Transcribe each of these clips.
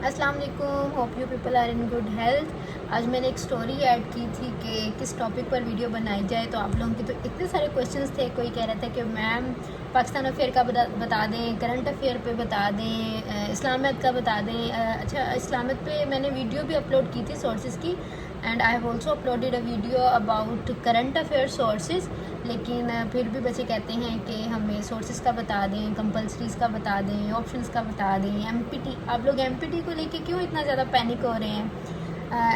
अस्सलाम वालेकुम, hope you people are in good health. आज मैंने एक स्टोरी ऐड की थी कि किस टॉपिक पर वीडियो बनाई जाए। तो आप लोगों के तो इतने सारे क्वेश्चंस थे। कोई कह रहा था कि मैम पाकिस्तान अफेयर का बता दें, करंट अफेयर पे बता दें, इस्लामियत का बता दें। अच्छा, इस्लामियत पे मैंने वीडियो भी अपलोड की थी सोर्सेज़ की, and I have also uploaded a video about current affair sources. लेकिन फिर भी बच्चे कहते हैं कि हमें सोर्सेज़ का बता दें, कंपल्सरीज़ का बता दें, ऑप्शंस का बता दें। एमपीटी, आप लोग एमपीटी को लेके क्यों इतना ज़्यादा पैनिक हो रहे हैं?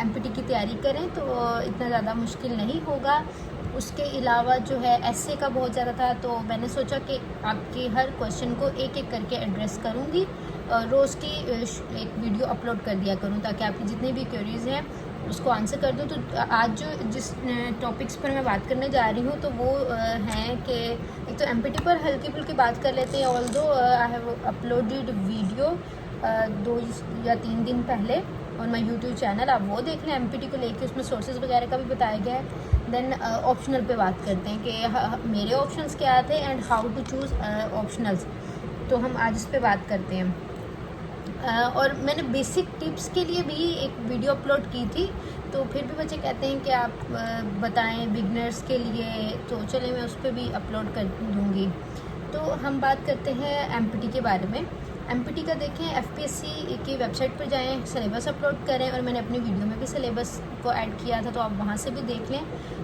एमपीटी की तैयारी करें तो इतना ज़्यादा मुश्किल नहीं होगा। उसके अलावा जो है एसए का बहुत ज़्यादा था, तो मैंने सोचा कि आपके हर क्वेश्चन को एक एक करके एड्रेस करूँगी। रोज़ की एक वीडियो अपलोड कर दिया करूँ ताकि आपकी जितनी भी क्वेरीज़ हैं उसको आंसर कर दूँ। तो आज जो जिस टॉपिक्स पर मैं बात करने जा रही हूँ तो वो हैं कि एक तो एमपीटी पर हल्की फुल्की बात कर लेते हैं। Although I have uploaded video 2 या 3 दिन पहले और माई यूट्यूब चैनल, आप वो देख लें। एमपीटी को लेके उसमें सोर्सेज वगैरह का भी बताया गया है। देन ऑप्शनल पे बात करते हैं कि मेरे ऑप्शंस क्या थे and how to choose optionals. तो हम आज इस पे बात करते हैं। और मैंने बेसिक टिप्स के लिए भी एक वीडियो अपलोड की थी, तो फिर भी बच्चे कहते हैं कि आप बताएं बिगनर्स के लिए, तो चले मैं उस पर भी अपलोड कर दूँगी। तो हम बात करते हैं एमपीटी के बारे में। एमपीटी का देखें, एफपीएससी की वेबसाइट पर जाएं, सिलेबस अपलोड करें, और मैंने अपनी वीडियो में भी सिलेबस को ऐड किया था, तो आप वहाँ से भी देख लें।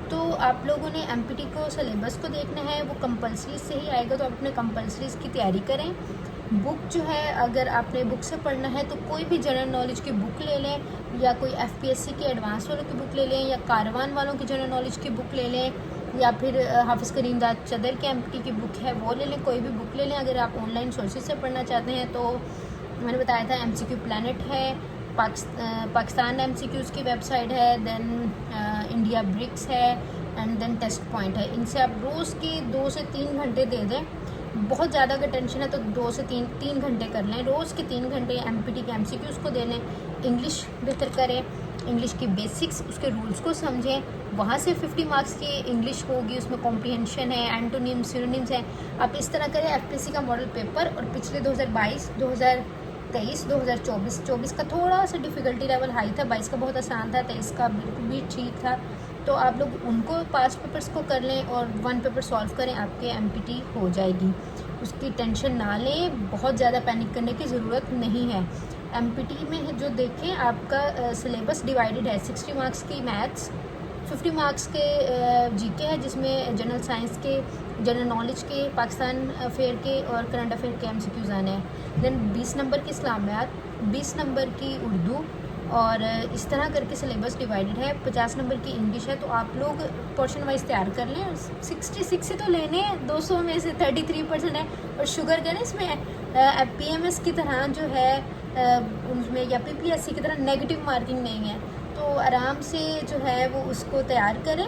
तो आप लोगों ने एमपीटी को सिलेबस को देखना है, वो कंपल्सरी से ही आएगा, तो आप अपने कंपल्सरीज़ की तैयारी करें। बुक जो है, अगर आपने बुक से पढ़ना है तो कोई भी जनरल नॉलेज की बुक ले लें, या कोई एफपीएससी के एडवांस वालों की बुक ले लें, या कारवान वालों की जनरल नॉलेज की बुक ले लें, या फिर हाफिज़ करीमदाद चदर के एमपीटी की बुक है वो ले लें। कोई भी बुक ले लें। अगर आप ऑनलाइन सोर्सेज से पढ़ना चाहते हैं तो मैंने बताया था एमसीक्यू प्लैनेट है, पाकिस्तान एमसीक्यूज़ की वेबसाइट है, देन इंडिया ब्रिक्स है, एंड देन टेस्ट पॉइंट है। इनसे आप रोज़ के 2 से 3 घंटे दे दें। बहुत ज़्यादा अगर टेंशन है तो 2 से 3 घंटे कर लें। रोज़ के 3 घंटे एमपीटी के एमसीक्यूज़ को दे लें। इंग्लिश बेहतर करें, इंग्लिश की बेसिक्स, उसके रूल्स को समझें। वहाँ से 50 मार्क्स की इंग्लिश होगी, उसमें कॉम्प्रिहेंशन है, एंटोनिम्स, सिनोनिम्स हैं। आप इस तरह करें। एफपीएससी का मॉडल पेपर और पिछले 2022, 2023, 2024 का थोड़ा सा डिफ़िकल्टी लेवल हाई था, 22 का बहुत आसान था, 23 का बिल्कुल भी ठीक था। तो आप लोग उनको पास पेपर्स को कर लें और 1 पेपर सॉल्व करें, आपके एमपीटी हो जाएगी। उसकी टेंशन ना लें, बहुत ज़्यादा पैनिक करने की ज़रूरत नहीं है। एमपीटी में जो देखें, आपका सिलेबस डिवाइडेड है। 60 मार्क्स की मैथ्स, 50 मार्क्स के जीके है, जिसमें जनरल साइंस के, जनरल नॉलेज के, पाकिस्तान अफेयर के और करंट अफेयर के एमसीक्यूज़ आने हैं। देन 20 नंबर की इस्लामियात, 20 नंबर की उर्दू, और इस तरह करके सिलेबस डिवाइडेड है। 50 नंबर की इंग्लिश है। तो आप लोग पोर्शन वाइज तैयार कर लें। 66 से तो लेने हैं, 200 में से 33% है। और शुगर करें, इसमें पीएमएस की तरह जो है उसमें, या पीपीएससी की तरह नेगेटिव मार्किंग नहीं है। तो आराम से जो है वो उसको तैयार करें,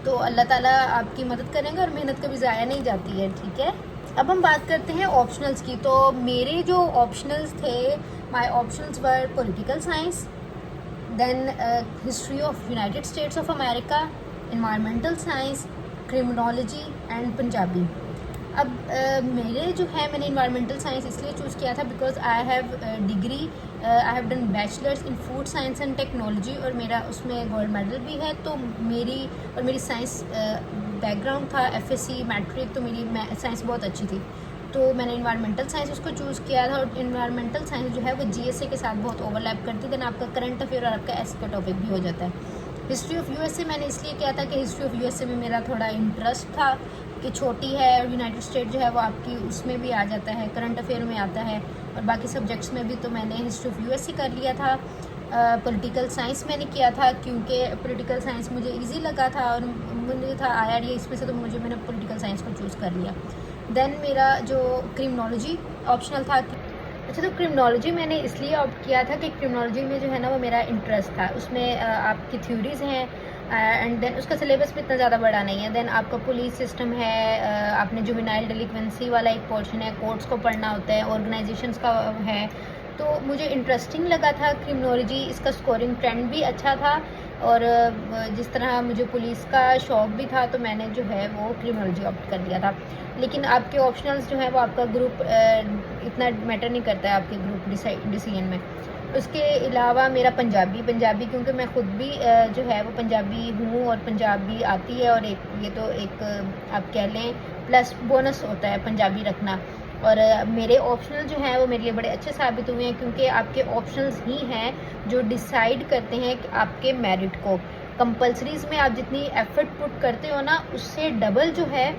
तो अल्लाह ताला आपकी मदद करेंगे और मेहनत कभी ज़ाया नहीं जाती है। ठीक है, अब हम बात करते हैं ऑप्शनल्स की। तो मेरे जो ऑप्शनल्स थे, my optionals were political science, then history of United States of America, environmental science, criminology and Punjabi. अब मेरे जो है, मैंने इन्वायरमेंटल साइंस इसलिए चूज़ किया था because I have degree, I have done bachelors in food science and technology, और मेरा उसमें गोल्ड मेडल भी है। तो मेरी साइंस बैकग्राउंड था, एफएससी मैट्रिक, तो मेरी साइंस बहुत अच्छी थी। तो मैंने इन्वायरमेंटल साइंस उसको चूज़ किया था। और इन्वायरमेंटल साइंस जो है वो जीएसए के साथ बहुत ओवरलैप करती है। देन आपका करंट अफेयर और आपका एस का टॉपिक भी हो जाता है। हिस्ट्री ऑफ यूएसए मैंने इसलिए किया था कि हिस्ट्री ऑफ यूएसए में मेरा थोड़ा इंटरेस्ट था कि छोटी है, और यूनाइटेड स्टेट जो है वो आपकी उसमें भी आ जाता है, करंट अफेयर में आता है, और बाकी सब्जेक्ट्स में भी। तो मैंने हिस्ट्री ऑफ यूएसए कर लिया था। पॉलिटिकल साइंस मैंने किया था क्योंकि पॉलिटिकल साइंस मुझे इजी लगा था, और मुझे था आया ये इसमें से, तो मैंने पॉलिटिकल साइंस को चूज़ कर लिया। देन मेरा जो क्रिमिनोलॉजी ऑप्शनल था। अच्छा, तो क्रिमिनोलॉजी मैंने इसलिए ऑप्ट किया था कि क्रिमिनोलॉजी में जो है ना वो मेरा इंटरेस्ट था। उसमें आपकी थ्योरीज़ हैं, एंड देन उसका सिलेबस भी इतना ज़्यादा बड़ा नहीं है। देन आपका पुलिस सिस्टम है, आपने जुवेनाइल डिलिक्वेंसी वाला एक पोर्शन है, कोर्ट्स को पढ़ना होता है, ऑर्गेनाइजेशंस का है। तो मुझे इंटरेस्टिंग लगा था क्रिमिनोलॉजी, इसका स्कोरिंग ट्रेंड भी अच्छा था। और जिस तरह मुझे पुलिस का शौक़ भी था तो मैंने जो है वो क्रिमिनोलॉजी ऑप्ट कर लिया था। लेकिन आपके ऑप्शनल्स जो हैं वो आपका ग्रुप इतना मैटर नहीं करता है आपके ग्रुप डिसीजन में। उसके अलावा मेरा पंजाबी क्योंकि मैं ख़ुद भी जो है वो पंजाबी हूँ और पंजाबी आती है, और ये तो एक आप कह लें प्लस बोनस होता है पंजाबी रखना। और मेरे ऑप्शनल जो हैं वो मेरे लिए बड़े अच्छे साबित हुए हैं, क्योंकि आपके ऑप्शनल्स ही हैं जो डिसाइड करते हैं कि आपके मेरिट को। कंपल्सरीज़ में आप जितनी एफ़र्ट पुट करते हो ना, उससे डबल जो है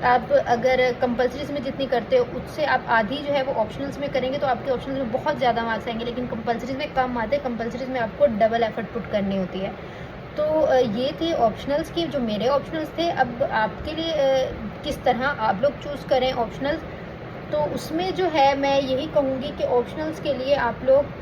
आप अगर कंपल्सरीज़ में जितनी करते हो उससे आप आधी जो है वो ऑप्शनल्स में करेंगे तो आपके ऑप्शनल्स में बहुत ज़्यादा मार्क्स आएंगे, लेकिन कंपल्सरीज़ में कम आते हैं। कंपल्सरीज़ में आपको डबल एफ़र्ट पुट करनी होती है। तो ये थी ऑप्शनल्स की जो मेरे ऑप्शनल्स थे। अब आपके लिए किस तरह आप लोग चूज़ करें ऑप्शनल्स, तो उसमें जो है मैं यही कहूँगी कि ऑप्शनल्स के लिए आप लोग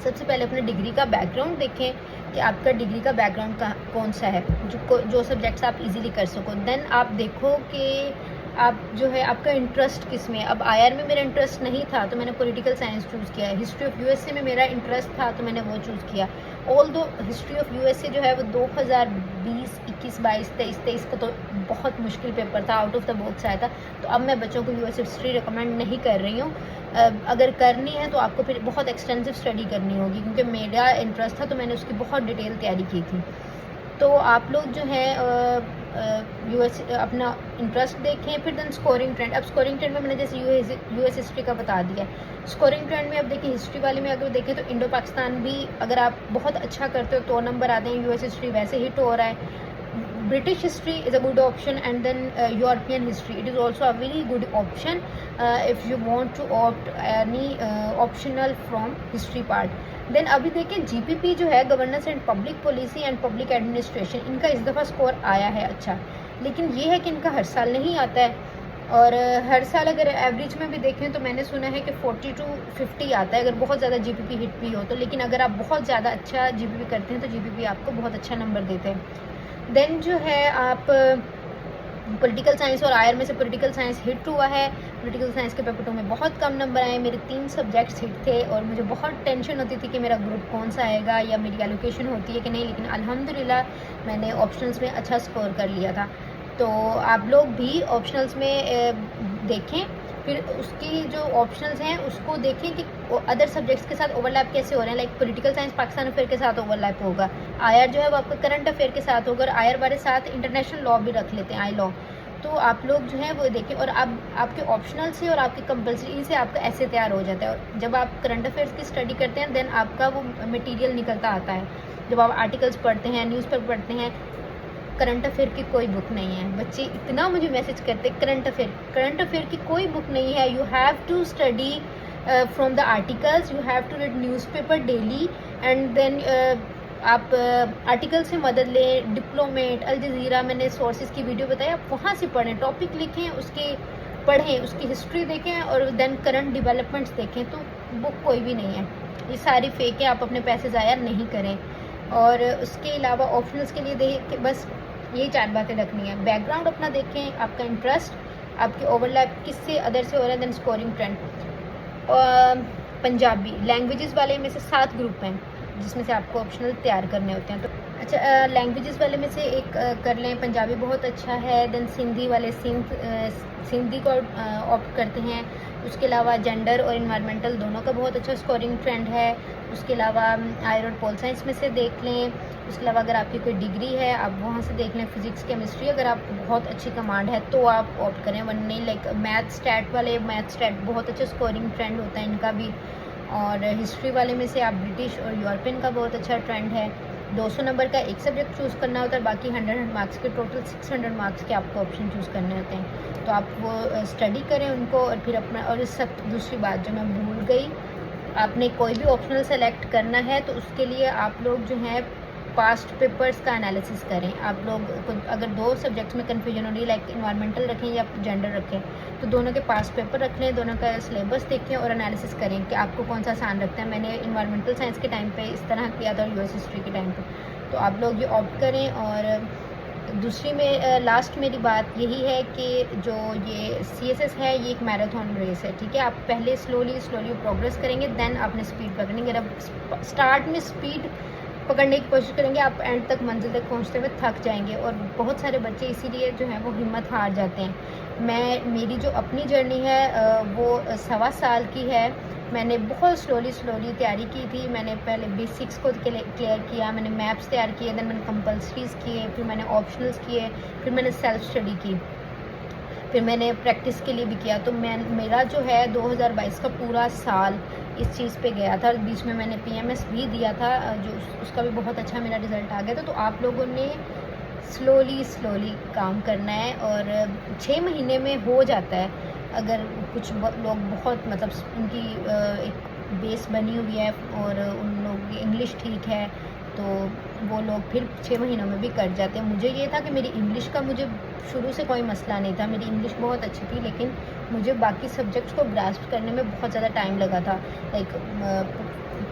सबसे पहले अपने डिग्री का बैकग्राउंड देखें कि आपका डिग्री का बैकग्राउंड कौन सा है, जो सब्जेक्ट्स आप इजीली कर सको। देन आप देखो कि आप जो है आपका इंटरेस्ट किस में। अब आईआर में मेरा इंटरेस्ट नहीं था तो मैंने पॉलिटिकल साइंस चूज़ किया है। हिस्ट्री ऑफ यूएसए में मेरा इंटरेस्ट था तो मैंने वो चूज़ किया। ऑल दो हिस्ट्री ऑफ यूएसए जो है वो 2020, 21, 22, 23 का तो बहुत मुश्किल पेपर था, आउट ऑफ द बॉक्स आया था। तो अब मैं बच्चों को यूएस हिस्ट्री रिकमेंड नहीं कर रही हूँ। अगर करनी है तो आपको फिर बहुत एक्सटेंसिव स्टडी करनी होगी, क्योंकि मेरा इंटरेस्ट था तो मैंने उसकी बहुत डिटेल तैयारी की थी। तो आप लोग जो है यूएस अपना इंटरेस्ट देखें। फिर देन स्कोरिंग ट्रेंड। अब स्कोरिंग ट्रेंड में मैंने जैसे यूएस हिस्ट्री का बता दिया। स्कोरिंग ट्रेंड में अब देखिए हिस्ट्री वाले में अगर देखें तो इंडो पाकिस्तान भी अगर आप बहुत अच्छा करते हो तो नंबर आते हैं। यूएस हिस्ट्री वैसे हिट हो रहा है। British history is a good option, and then European history, it is also a very good option if you want to opt any optional from history part. Then अभी देखें GPP जो है governance and public policy and public administration, इनका इस दफ़ा score आया है अच्छा, लेकिन ये है कि इनका हर साल नहीं आता है। और हर साल अगर एवरेज में भी देखें तो मैंने सुना है कि 40 to 50 आता है अगर बहुत ज़्यादा जीपीपी हिट भी हो तो। लेकिन अगर आप बहुत ज़्यादा अच्छा जीपीपी करते हैं तो जीपीपी आपको बहुत अच्छा नंबर देते हैं। देन जो है आप पॉलिटिकल साइंस और आयर में से पॉलिटिकल साइंस हिट हुआ है। पॉलिटिकल साइंस के पेपर 2 में बहुत कम नंबर आए। मेरे 3 सब्जेक्ट्स हिट थे और मुझे बहुत टेंशन होती थी कि मेरा ग्रुप कौन सा आएगा या मेरी एलोकेशन होती है कि नहीं, लेकिन अल्हम्दुलिल्लाह मैंने ऑप्शनल्स में अच्छा स्कोर कर लिया था। तो आप लोग भी ऑप्शनल्स में देखें, फिर उसकी जो ऑप्शनल्स हैं उसको देखें कि अदर सब्जेक्ट्स के साथ ओवरलैप कैसे हो रहे हैं। Like political science Pakistan affair के साथ ओवरलैप होगा, आईआर जो है वो आपका करंट अफेयर के साथ होगा, और आईआर वाले साथ इंटरनेशनल लॉ भी रख लेते हैं, आई लॉ। तो आप लोग जो है वो देखें, और अब आपके ऑप्शनल से और आपके कंपल्सरी से आपका ऐसे तैयार हो जाता है। और जब आप करंट अफेयर्स की स्टडी करते हैं देन आपका वो मटीरियल निकलता आता है। जब आप आर्टिकल्स पढ़ते हैं, न्यूज़पेपर पढ़ते हैं, करंट अफेयर की कोई बुक नहीं है। बच्चे इतना मुझे मैसेज करते करंट अफेयर की कोई बुक नहीं है। You have to study from the articles, you have to read newspaper daily, and then आप आर्टिकल से मदद लें। डिप्लोमेट, अल जज़ीरा, मैंने सोर्सेज की वीडियो बताई, आप वहाँ से पढ़ें, टॉपिक लिखें, उसके पढ़ें, उसकी हिस्ट्री देखें और देन करंट डेवलपमेंट्स देखें। तो बुक कोई भी नहीं है, ये सारी फेक है, आप अपने पैसे ज़ाया नहीं करें। और उसके अलावा ऑप्शनल्स के लिए देखिए बस यही 4 बातें रखनी है। बैकग्राउंड अपना देखें, आपका इंटरेस्ट, आपके ओवरलैप किससे अदर से हो रहा है, then scoring trend. Punjabi languages वाले में से 7 ग्रुप हैं जिसमें से आपको ऑप्शनल तैयार करने होते हैं। तो अच्छा, लैंग्वेजेस वाले में से एक कर लें, पंजाबी बहुत अच्छा है। देन सिंधी वाले सिंधी को ऑप्ट करते हैं। उसके अलावा जेंडर और इन्वायरमेंटल दोनों का बहुत अच्छा स्कोरिंग ट्रेंड है। उसके अलावा आयर और पोल साइंस में से देख लें। उसके अलावा अगर आपकी कोई डिग्री है आप वहाँ से देख लें। फिज़िक्स केमिस्ट्री अगर आपको बहुत अच्छी कमांड है तो आप ऑप्ट करें, वरना नहीं। लाइक मैथ स्टैट वाले, मैथ स्टैट बहुत अच्छा स्कोरिंग ट्रेंड होता है इनका भी। और हिस्ट्री वाले में से आप ब्रिटिश और यूरोपियन का बहुत अच्छा ट्रेंड है। 200 नंबर का एक सब्जेक्ट चूज़ करना होता है, बाकी 100 मार्क्स के टोटल 600 मार्क्स के आपको ऑप्शन चूज़ करने होते हैं। तो आप वो स्टडी करें उनको, और फिर अपना। और इस सब दूसरी बात जो मैं भूल गई, आपने कोई भी ऑप्शनल सेलेक्ट करना है तो उसके लिए आप लोग जो है पास्ट पेपर्स का एनालिसिस करें। आप लोग अगर 2 सब्जेक्ट्स में कन्फ्यूजन हो रही है, लाइक इन्वायरमेंटल रखें या जेंडर रखें, तो दोनों के पास्ट पेपर रख लें, दोनों का सिलेबस देखें और एनालिसिस करें कि आपको कौन सा आसान लगता है। मैंने इन्वायरमेंटल साइंस के टाइम पे इस तरह किया था और यूएस हिस्ट्री के टाइम पे। तो आप लोग ये ऑप्ट करें। और दूसरी में लास्ट मेरी बात यही है कि जो ये CSS है ये एक मैराथन रेस है, ठीक है। आप पहले स्लोली प्रोग्रेस करेंगे, देन आपने स्पीड पकड़ेंगे। अगर आप स्टार्ट में स्पीड पकड़ने की कोशिश करेंगे, आप एंड तक मंजिल तक पहुंचते हुए थक जाएंगे। और बहुत सारे बच्चे इसीलिए जो है वो हिम्मत हार जाते हैं। मेरी जो अपनी जर्नी है वो 1.25 साल की है। मैंने बहुत स्लोली तैयारी की थी। मैंने पहले बेसिक्स को क्लियर किया, मैंने मैप्स तैयार किए, देन मैंने कंपल्सरीज किए, फिर मैंने ऑप्शनल्स किए, फिर मैंने सेल्फ स्टडी की, फिर मैंने प्रैक्टिस के लिए भी किया। तो मेरा जो है 2022 का पूरा साल इस चीज़ पे गया था। बीच में मैंने पीएमएस भी दिया था, जो उसका भी बहुत अच्छा मेरा रिज़ल्ट आ गया था। तो आप लोगों ने स्लोली काम करना है और 6 महीने में हो जाता है। अगर कुछ लोग बहुत मतलब उनकी एक बेस बनी हुई है और उन लोग की इंग्लिश ठीक है, तो वो लोग फिर 6 महीनों में भी कर जाते हैं। मुझे ये था कि मेरी इंग्लिश का मुझे शुरू से कोई मसला नहीं था, मेरी इंग्लिश बहुत अच्छी थी, लेकिन मुझे बाकी सब्जेक्ट्स को ग्रास्प करने में बहुत ज़्यादा टाइम लगा था। Like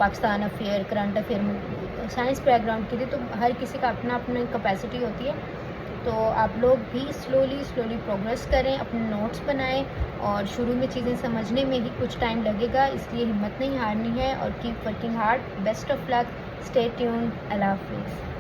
Pakistan affair, current affair में साइंस बैकग्राउंड की थी, तो हर किसी का अपना अपना कैपेसिटी होती है। तो आप लोग भी स्लोली प्रोग्रेस करें, अपने नोट्स बनाएं, और शुरू में चीज़ें समझने में ही कुछ टाइम लगेगा, इसलिए हिम्मत नहीं हारनी है और keep working hard. Best of luck, stay tuned, अल्लाह हाफिज़।